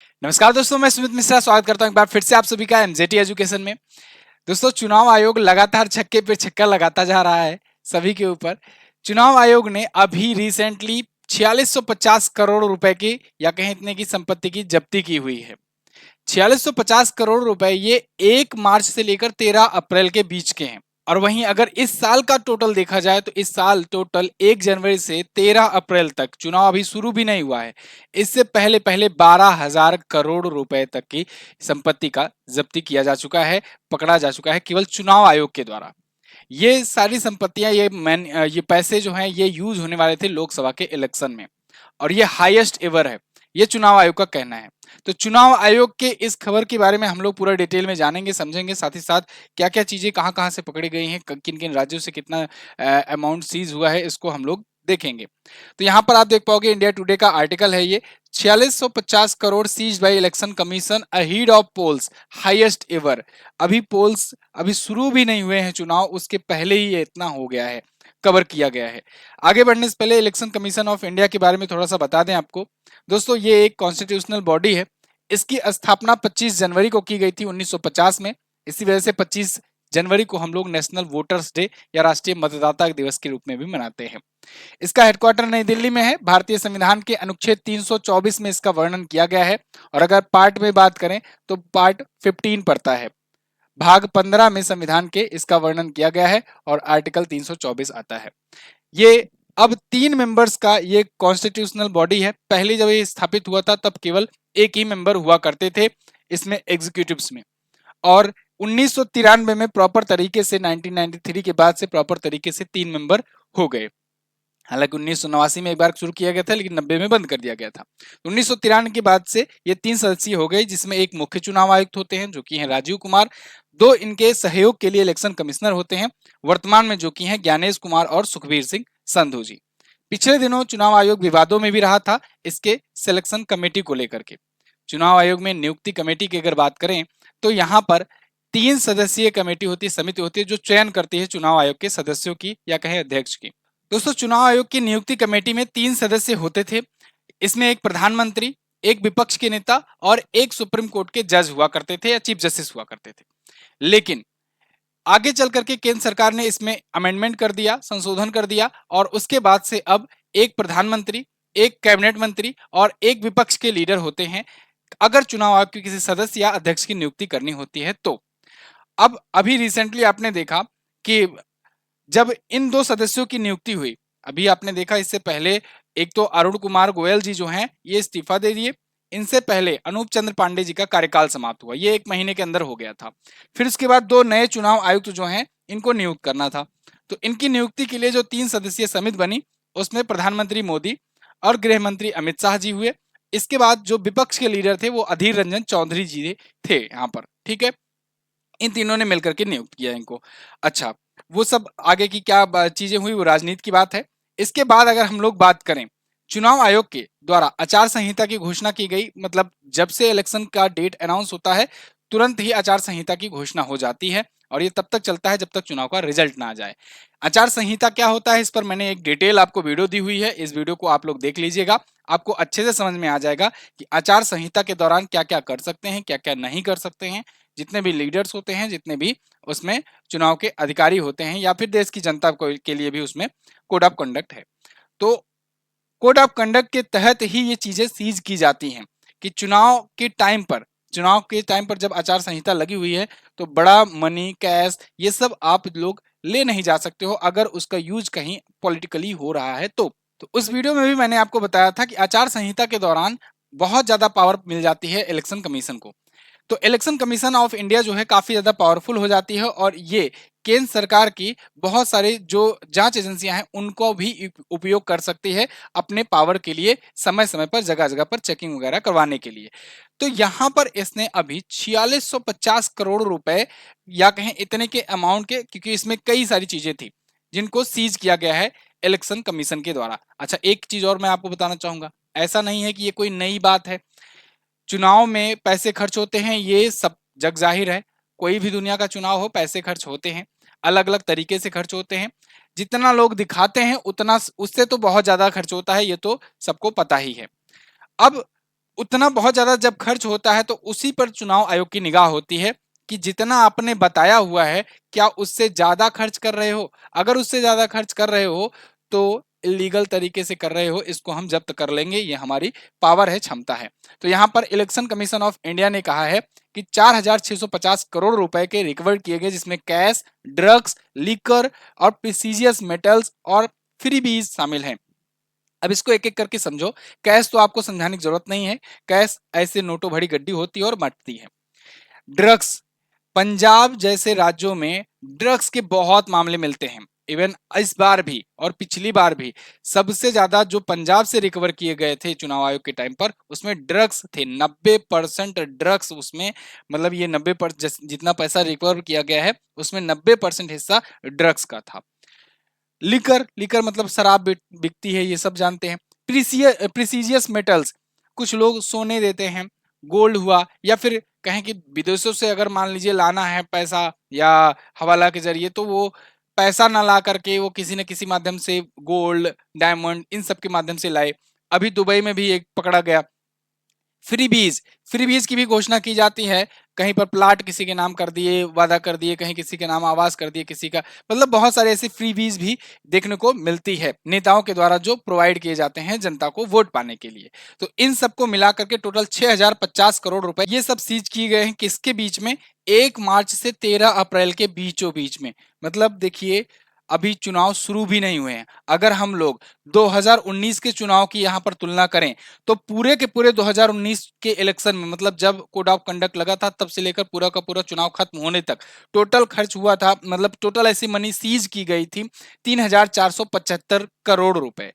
नमस्कार दोस्तों, मैं सुमित मिश्रा स्वागत करता हूं एक बार फिर से आप सभी का एमजेटी एजुकेशन में। दोस्तों, चुनाव आयोग लगातार छक्के पे छक्का लगाता जा रहा है सभी के ऊपर। चुनाव आयोग ने अभी रिसेंटली 4650 करोड़ रुपए की या कहें इतने की संपत्ति की जब्ती की हुई है। 4650 करोड़ रुपए ये 1 मार्च से लेकर 13 अप्रैल के बीच के हैं। और वहीं अगर इस साल का टोटल देखा जाए तो इस साल टोटल 1 जनवरी से 13 अप्रैल तक, चुनाव अभी शुरू भी नहीं हुआ है, इससे पहले पहले 12,000 करोड़ रुपए तक की संपत्ति का जब्ती किया जा चुका है, पकड़ा जा चुका है केवल चुनाव आयोग के द्वारा। ये सारी संपत्तियां, ये पैसे जो हैं ये यूज होने वाले थे लोकसभा के इलेक्शन में, और ये हाईएस्ट एवर है, ये चुनाव आयोग का कहना है। तो चुनाव आयोग के इस खबर के बारे में हम लोग पूरा डिटेल में जानेंगे, समझेंगे, साथ ही साथ क्या क्या चीजें कहां कहां से पकड़ी गई हैं, किन किन राज्यों से कितना अमाउंट सीज हुआ है, इसको हम लोग देखेंगे। तो यहाँ पर आप देख पाओगे, इंडिया टुडे का आर्टिकल है ये, 4650 crore seized by election commission ahead of polls, highest ever. अभी पोल्स अभी शुरू भी नहीं हुए हैं चुनाव, उसके पहले ही ये इतना हो गया है, कवर किया गया है। आगे बढ़ने से पहले इलेक्शन कमीशन ऑफ इंडिया के बारे में थोड़ा सा बता दें आपको। दोस्तों, ये एक कॉन्स्टिट्यूशनल बॉडी है। इसकी स्थापना 25 जनवरी को की गई थी 1950 में। इसी वजह से 25 जनवरी को हम लोग नेशनल वोटर्स डे या राष्ट्रीय मतदाता दिवस के रूप में भी मनाते हैं। इसका हेडक्वार्टर नई दिल्ली में है। भारतीय संविधान के अनुच्छेद 324 में इसका वर्णन किया गया है। और अगर पार्ट में बात करें तो पार्ट 15 पड़ता है, भाग 15 में संविधान के इसका वर्णन किया गया है और आर्टिकल 324 आता है। ये अब 3 मेंबर्स का ये कॉन्स्टिट्यूशनल बॉडी है। पहले जब ये स्थापित हुआ था तब केवल एक ही मेंबर हुआ करते थे इसमें, एग्जीक्यूटिव्स में। और 1993 में प्रॉपर तरीके से, 1993 के बाद से प्रॉपर तरीके से 3 मेंबर हो गए। हालांकि 1989 में एक बार शुरू किया गया था, लेकिन 90 में बंद कर दिया गया था। 1993 के बाद से ये 3 सदस्यीय हो गए, जिसमें एक मुख्य चुनाव आयुक्त होते हैं जो कि हैं राजीव कुमार, 2 इनके सहयोग के लिए इलेक्शन कमिश्नर होते हैं, वर्तमान में जो कि हैं ज्ञानेश कुमार और सुखबीर सिंह संधू जी। पिछले दिनों चुनाव आयोग विवादों में भी रहा था इसके सिलेक्शन कमेटी को लेकर के। चुनाव आयोग में नियुक्ति कमेटी की अगर बात करें तो यहाँ पर 3 सदस्यीय कमेटी होती है, समिति होती है, जो चयन करती है चुनाव आयोग के सदस्यों की या कहें अध्यक्ष की। दोस्तों, चुनाव आयोग की नियुक्ति कमेटी में 3 सदस्य होते थे। इसमें एक प्रधानमंत्री, एक विपक्ष के नेता और एक सुप्रीम कोर्ट के जज हुआ करते थे या चीफ जस्टिस हुआ करते थे। लेकिन आगे चल करके केंद्र सरकार ने इसमें अमेंडमेंट कर दिया, संशोधन कर दिया, और उसके बाद से अब एक प्रधानमंत्री, एक कैबिनेट मंत्री और एक विपक्ष के लीडर होते हैं अगर चुनाव आयोग के किसी सदस्य या अध्यक्ष की नियुक्ति करनी होती है तो। अब अभी रिसेंटली आपने देखा कि जब इन 2 सदस्यों की नियुक्ति हुई, अभी आपने देखा इससे पहले एक तो अरुण कुमार गोयल जी जो हैं ये इस्तीफा दे दिए। इनसे पहले अनूप चंद्र पांडे जी का कार्यकाल समाप्त हुआ, ये 1 महीने के अंदर हो गया था। फिर उसके बाद 2 नए चुनाव आयुक्त जो हैं इनको नियुक्त करना था। तो इनकी नियुक्ति के लिए जो 3 सदस्यीय समिति बनी, उसमें प्रधानमंत्री मोदी और गृह मंत्री अमित शाह जी हुए। इसके बाद जो विपक्ष के लीडर थे वो अधीर रंजन चौधरी जी थे यहाँ पर, ठीक है। इन तीनों ने मिलकर के नियुक्त किया इनको। अच्छा, वो सब आगे की क्या चीजें हुई वो राजनीति की बात है। इसके बाद अगर हम लोग बात करें, चुनाव आयोग के द्वारा आचार संहिता की घोषणा की गई, मतलब जब से इलेक्शन का डेट अनाउंस होता है तुरंत ही आचार संहिता की घोषणा हो जाती है, और ये तब तक चलता है जब तक चुनाव का रिजल्ट ना आ जाए। आचार संहिता क्या होता है इस पर मैंने एक डिटेल आपको वीडियो दी हुई है, इस वीडियो को आप लोग देख लीजिएगा, आपको अच्छे से समझ में आ जाएगा कि आचार संहिता के दौरान क्या क्या कर सकते हैं, क्या क्या नहीं कर सकते हैं। जितने भी लीडर्स होते हैं, जितने भी उसमें चुनाव के अधिकारी होते हैं, या फिर देश की जनता के लिए भी उसमें कोड ऑफ कंडक्ट है। तो कोड ऑफ कंडक्ट के तहत ही ये चीजें सीज की जाती हैं कि चुनाव के टाइम पर जब आचार संहिता लगी हुई है तो बड़ा मनी, कैश, ये सब आप लोग ले नहीं जा सकते हो अगर उसका यूज कहीं पॉलिटिकली हो रहा है तो उस वीडियो में भी मैंने आपको बताया था कि आचार संहिता के दौरान बहुत ज्यादा पावर मिल जाती है इलेक्शन कमीशन को। तो इलेक्शन कमीशन ऑफ इंडिया जो है काफी ज्यादा पावरफुल हो जाती है, और ये केंद्र सरकार की बहुत सारी जो जांच एजेंसियां हैं उनको भी उपयोग कर सकती है अपने पावर के लिए, समय समय पर जगह जगह पर चेकिंग वगैरह करवाने के लिए। तो यहां पर इसने अभी 4650 करोड़ रुपए या कहें इतने के अमाउंट के, क्योंकि इसमें कई सारी चीजें थी जिनको सीज किया गया है इलेक्शन कमीशन के द्वारा। अच्छा, एक चीज और मैं आपको बताना चाहूंगा, ऐसा नहीं है कि ये कोई नई बात है। चुनाव में पैसे खर्च होते हैं, ये सब जग जाहिर है। कोई भी दुनिया का चुनाव हो, पैसे खर्च होते हैं, अलग अलग तरीके से खर्च होते हैं। जितना लोग दिखाते हैं उतना उससे तो बहुत ज्यादा खर्च होता है, ये तो सबको पता ही है। अब उतना बहुत ज्यादा जब खर्च होता है तो उसी पर चुनाव आयोग की निगाह होती है कि जितना आपने बताया हुआ है क्या उससे ज्यादा खर्च कर रहे हो। अगर उससे ज्यादा खर्च कर रहे हो तो इलीगल तरीके से कर रहे हो, इसको हम जब्त कर लेंगे, ये हमारी पावर है, क्षमता है। तो यहाँ पर इलेक्शन कमीशन ऑफ इंडिया ने कहा है कि 4,650 करोड़ रुपए के रिकवर किए गए, जिसमें कैश, ड्रग्स, लिकर और प्रीसीजियस मेटल्स और फ्रीबीज शामिल हैं। अब इसको एक एक करके समझो। कैश तो आपको समझाने की जरूरत नहीं है, कैश ऐसे नोटों भरी गड्डी होती है और मटती है। ड्रग्स, पंजाब जैसे राज्यों में ड्रग्स के बहुत मामले मिलते हैं। इवन इस बार भी और पिछली बार भी सबसे ज्यादा जो पंजाब से रिकवर किए गए थे चुनाव आयोग के टाइम पर, उसमें ड्रग्स थे। 90% ड्रग्स उसमें, मतलब ये 90% जितना पैसा रिकवर किया गया है उसमें 90% हिस्सा ड्रग्स का था। लिकर, लिकर मतलब शराब बिकती है, ये सब जानते हैं। प्रीसीजियस मेटल्स, कुछ लोग सोने देते हैं, गोल्ड हुआ, या फिर कहें कि विदेशों से अगर मान लीजिए लाना है पैसा या हवाला के जरिए, तो वो पैसा ना ला करके वो किसी न किसी माध्यम से गोल्ड, डायमंड, इन सब के माध्यम से लाए। अभी दुबई में भी एक पकड़ा गया। फ्रीबीज, फ्रीबीज की भी घोषणा की जाती है, कहीं पर प्लाट किसी के नाम कर दिए, वादा कर दिए, कहीं किसी के नाम आवास कर दिए किसी का, मतलब बहुत सारे ऐसे फ्रीबीज भी देखने को मिलती है नेताओं के द्वारा जो प्रोवाइड किए जाते हैं जनता को वोट पाने के लिए। तो इन सबको मिला करके टोटल 6,050 करोड़ रुपए ये सब सीज किए गए हैं। किसके बीच में? 1 मार्च से 13 अप्रैल के बीचों बीच में। मतलब देखिए अभी चुनाव शुरू भी नहीं हुए हैं। अगर हम लोग 2019 के चुनाव की यहाँ पर तुलना करें तो पूरे के पूरे 2019 के इलेक्शन में, मतलब जब कोड ऑफ कंडक्ट लगा था तब से लेकर पूरा का पूरा चुनाव खत्म होने तक टोटल खर्च हुआ था, मतलब टोटल ऐसी मनी सीज की गई थी 3,475 करोड़ रुपए।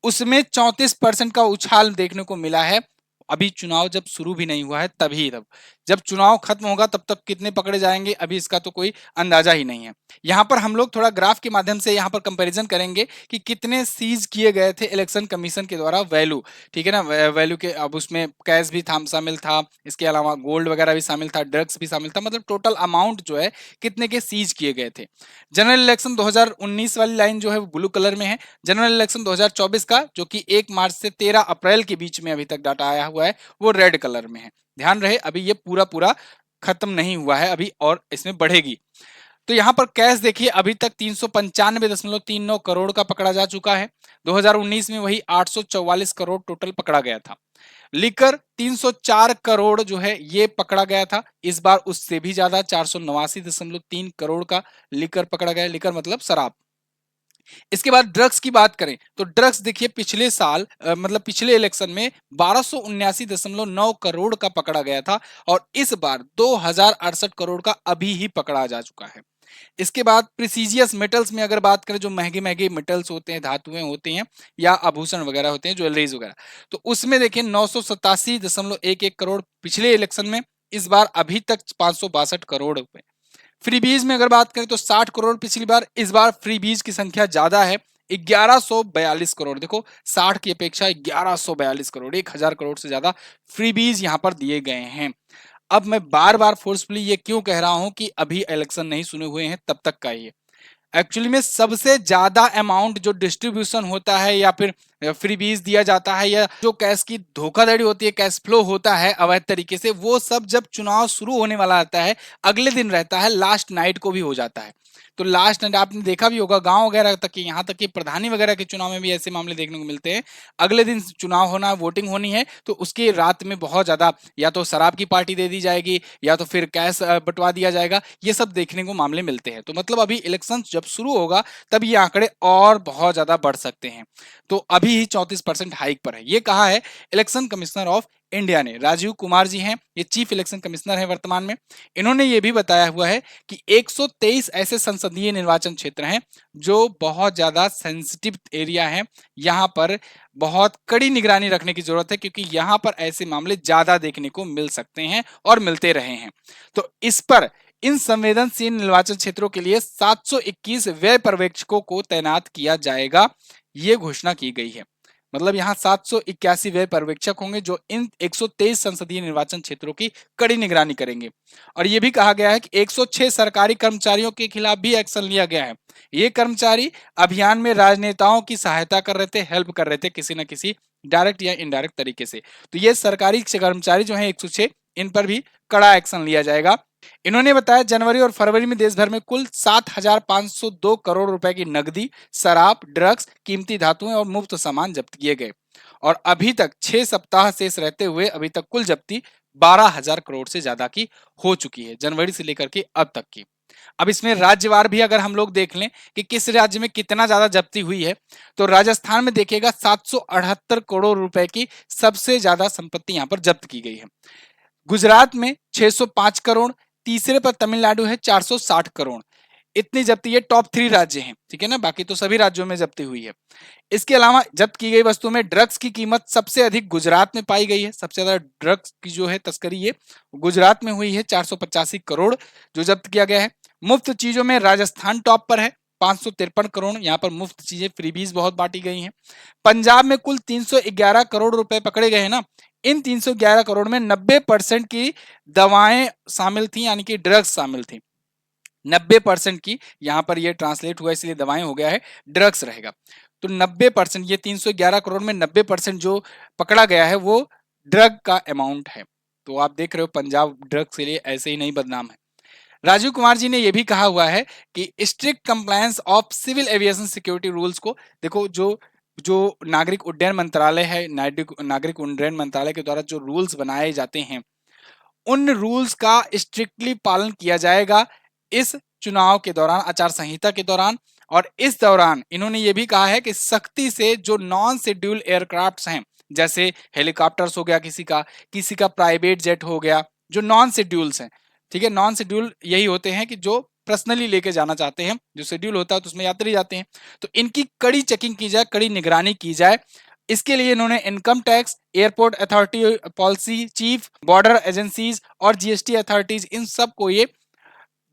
उसमें 34% का उछाल देखने को मिला है। अभी चुनाव जब शुरू भी नहीं हुआ है तभी, तब जब चुनाव खत्म होगा तब तक कितने पकड़े जाएंगे अभी इसका तो कोई अंदाजा ही नहीं है। यहाँ पर हम लोग थोड़ा ग्राफ के माध्यम से यहाँ पर कंपैरिजन करेंगे कि कितने सीज किए गए थे इलेक्शन कमीशन के द्वारा वैल्यू, ठीक है ना। वैल्यू के अब उसमें कैश भी था शामिल था, इसके अलावा गोल्ड वगैरह भी शामिल था, ड्रग्स भी शामिल था, मतलब टोटल अमाउंट जो है कितने के सीज किए गए थे। जनरल इलेक्शन 2019 वाली लाइन जो है वो ब्लू कलर में है। जनरल इलेक्शन 2024 का जो कि 1 मार्च से 13 अप्रैल के बीच में अभी तक डाटा आया हुआ है वो रेड कलर में है। ध्यान रहे अभी ये पूरा पूरा खत्म नहीं हुआ है अभी और इसमें बढ़ेगी। तो यहाँ पर कैश देखिए अभी तक 395.39 करोड़ का पकड़ा जा चुका है। 2019 में वही 844 करोड़ टोटल पकड़ा गया था। लिकर 304 करोड़ जो है ये पकड़ा गया था। इस बार उससे भी ज्यादा 489.3 करोड़ का लिकर पकड़ा गया। लिकर मतलब शराब। इसके बाद ड्रग्स की बात करें तो ड्रग्स देखिए पिछले साल मतलब पिछले इलेक्शन में 1279 करोड़ का पकड़ा गया था और इस बार 2068 करोड़ का अभी ही पकड़ा जा चुका है। इसके बाद प्रीसीजियस मेटल्स में अगर बात करें, जो महंगे महंगे मेटल्स होते हैं, धातुएं होती हैं या आभूषण वगैरह होते हैं, ज्वेलरीज वगैरह, तो उसमें देखिए 987.11 करोड़ पिछले इलेक्शन में, इस बार अभी तक 562 करोड़ रुपए। फ्रीबीज में अगर बात करें तो 60 करोड़ पिछली बार, इस बार फ्रीबीज की संख्या ज्यादा है 1142 करोड़। देखो 60 की अपेक्षा 1142 करोड़, 1,000 करोड़ से ज्यादा फ्रीबीज यहां पर दिए गए हैं। अब मैं बार बार फोर्सफुली ये क्यों कह रहा हूं कि अभी इलेक्शन नहीं सुने हुए हैं तब तक का ये, एक्चुअली में सबसे ज्यादा अमाउंट जो डिस्ट्रीब्यूशन होता है या फिर फ्रीबीज दिया जाता है या जो कैश की धोखाधड़ी होती है, कैश फ्लो होता है अवैध तरीके से, वो सब जब चुनाव शुरू होने वाला आता है अगले दिन रहता है, लास्ट नाइट को भी हो जाता है। तो लास्ट नाइट आपने देखा भी होगा गांव वगैरह तक की, यहाँ तक कि प्रधानी वगैरह के चुनाव में भी ऐसे मामले देखने को मिलते हैं। अगले दिन चुनाव होना है, वोटिंग होनी है, तो उसके रात में बहुत ज्यादा या तो शराब की पार्टी दे दी जाएगी या तो फिर कैश बंटवा दिया जाएगा, ये सब देखने को मामले मिलते हैं। तो मतलब अभी इलेक्शन जब शुरू होगा तब ये आंकड़े और बहुत ज्यादा बढ़ सकते हैं। तो अभी ही 34% हाइक पर है, ये कहा है इलेक्शन कमिश्नर ऑफ इंडिया ने। राजीव कुमार जी हैं, ये चीफ इलेक्शन कमिश्नर है वर्तमान में। इन्होंने ये भी बताया हुआ है कि 123 ऐसे संसदीय निर्वाचन क्षेत्र हैं जो बहुत ज्यादा सेंसिटिव एरिया है, यहाँ पर बहुत कड़ी निगरानी रखने की जरूरत है क्योंकि यहाँ पर ऐसे मामले ज्यादा देखने को मिल सकते हैं और मिलते रहे हैं। तो इस पर इन संवेदनशील निर्वाचन क्षेत्रों के लिए 721 व्यय पर्यवेक्षकों को तैनात किया जाएगा, ये घोषणा की गई है। मतलब यहाँ 781 व्यय पर्यवेक्षक होंगे जो इन 123 संसदीय निर्वाचन क्षेत्रों की कड़ी निगरानी करेंगे। और यह भी कहा गया है कि 106 सरकारी कर्मचारियों के खिलाफ भी एक्शन लिया गया है। ये कर्मचारी अभियान में राजनेताओं की सहायता कर रहे थे, हेल्प कर रहे थे किसी न किसी डायरेक्ट या इनडायरेक्ट तरीके से। तो ये सरकारी कर्मचारी जो हैं 106, इन पर भी कड़ा एक्शन लिया जाएगा। इन्होंने बताया जनवरी और फरवरी में देश भर में कुल 7,502 करोड़ रुपए की नकदी, शराब, ड्रग्स, कीमती धातुएं और मुफ्त सामान जब्त किए गए और अभी तक 6 सप्ताह शेष रहते हुए अभी तक कुल जब्ती 12,000 करोड़ से ज्यादा की हो चुकी है, जनवरी से लेकर के अब तक की। अब इसमें राज्यवार भी अगर हम लोग देख लें कि किस राज्य में कितना ज्यादा जब्ती हुई है, तो राजस्थान में देखिएगा 778 करोड़ रुपए की सबसे ज्यादा संपत्ति यहां पर जब्त की गई है। गुजरात में 605 करोड़, तीसरे पर तमिलनाडु है 460 करोड़। इतनी जब्ती, ये टॉप 3 राज्य हैं, ठीक है ना, बाकी तो सभी राज्यों में जब्ती हुई है। इसके अलावा जब्त की गई वस्तुओं में ड्रग्स की कीमत सबसे अधिक गुजरात में पाई गई है। सबसे ज्यादा ड्रग्स की जो है तस्करी ये गुजरात में हुई है, 485 करोड़ जो जब्त किया गया है। मुफ्त चीजों में राजस्थान टॉप पर है, 553 करोड़, यहाँ पर मुफ्त चीजें फ्रीबीज बहुत बांटी गई हैं। पंजाब में कुल 311 करोड़ रुपए पकड़े गए हैं ना, इन 311 करोड़ में 90% की दवाएं शामिल थी, यानी कि ड्रग्स शामिल थी। 90% की, यहां पर ये ट्रांसलेट हुआ इसलिए दवाएं हो गया है, ड्रग्स रहेगा। तो 90%, ये 311 करोड़ में 90% जो पकड़ा गया है वो ड्रग का अमाउंट है। तो आप देख रहे हो पंजाब ड्रग्स के लिए ऐसे ही नहीं बदनाम है। राजीव कुमार जी ने यह भी कहा हुआ है कि strict compliance of civil aviation security rules को, देखो जो जो नागरिक उड्डयन मंत्रालय है, नागरिक उड्डयन मंत्रालय के द्वारा जो रूल्स बनाए जाते हैं उन रूल्स का स्ट्रिक्टली पालन किया जाएगा इस चुनाव के दौरान, आचार संहिता के दौरान। और इस दौरान इन्होंने ये भी कहा है कि सख्ती से जो नॉन शेड्यूल एयरक्राफ्ट्स हैं, जैसे हेलीकॉप्टर्स हो गया, किसी का प्राइवेट जेट हो गया, जो नॉन शेड्यूल्स हैं, ठीक है, नॉन शेड्यूल यही होते हैं कि जो पर्सनली लेके जाना चाहते हैं, जो शेड्यूल होता है तो उसमें यात्री जाते हैं, तो इनकी कड़ी चेकिंग की जाए, कड़ी निगरानी की जाए। इसके लिए इन्होंने income tax, airport authority, policy chief, border agencies और जीएसटी अथॉरिटीज, इन सब को ये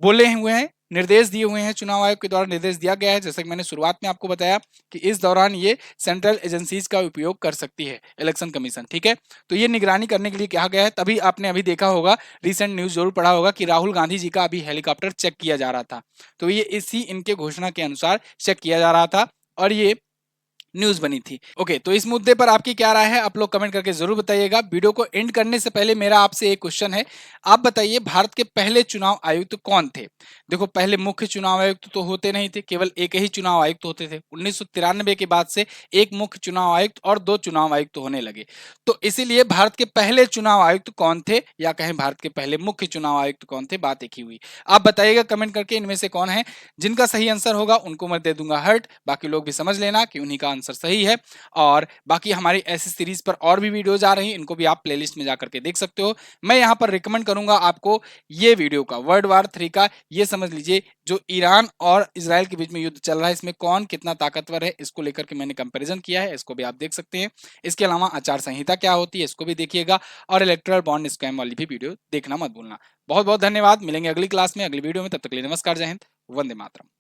बोले हुए हैं, निर्देश दिए हुए हैं, चुनाव आयोग के द्वारा निर्देश दिया गया है, जैसा कि मैंने शुरुआत में आपको बताया कि इस दौरान ये सेंट्रल एजेंसीज का उपयोग कर सकती है इलेक्शन कमीशन, ठीक है। तो ये निगरानी करने के लिए कहा गया है। तभी आपने अभी देखा होगा, रिसेंट न्यूज जरूर पढ़ा होगा कि राहुल गांधी जी का अभी हेलीकॉप्टर चेक किया जा रहा था, तो ये इसी इनके घोषणा के अनुसार चेक किया जा रहा था और ये न्यूज बनी थी। ओके, तो इस मुद्दे पर आपकी क्या राय है, आप लोग कमेंट करके जरूर बताइएगा। वीडियो को एंड करने से पहले मेरा आपसे एक क्वेश्चन है, आप बताइए भारत के पहले चुनाव आयुक्त कौन थे। देखो, पहले मुख्य चुनाव आयुक्त तो होते नहीं थे, केवल एक ही चुनाव आयुक्त होते थे। 1993 के बाद से एक मुख्य चुनाव आयुक्त और 2 चुनाव आयुक्त होने लगे। तो इसीलिए भारत के पहले चुनाव आयुक्त कौन थे, या कहें भारत के पहले मुख्य चुनाव आयुक्त कौन थे, बात एक ही हुई। आप बताइएगा कमेंट करके इनमें से कौन है। जिनका सही आंसर होगा उनको मैं दे दूंगा हर्ट, बाकी लोग भी समझ लेना कि उन्हीं का आंसर सही है। और बाकी हमारी ऐसी सीरीज पर और भी वीडियोज आ रही हैं, इनको भी आप प्लेलिस्ट में जाकर के देख सकते हो। मैं यहाँ पर रिकमेंड करूंगा आपको ये वीडियो का, वर्ल्ड वार 3 का, ये समझ लीजिए जो ईरान और इजराइल के बीच में युद्ध चल रहा है, इसमें कौन कितना ताकतवर है, इसको लेकर के मैंने कंपैरिजन किया है, इसको भी आप देख सकते हैं। इसके अलावा आचार संहिता क्या होती है, इसको भी देखिएगा, और इलेक्टोरल बॉन्ड स्कैम वाली भी वीडियो देखना मत भूलना। बहुत बहुत धन्यवाद, मिलेंगे अगली क्लास में, अगली वीडियो में, तब तक के लिए नमस्कार, जय हिंद, वंदे मातरम।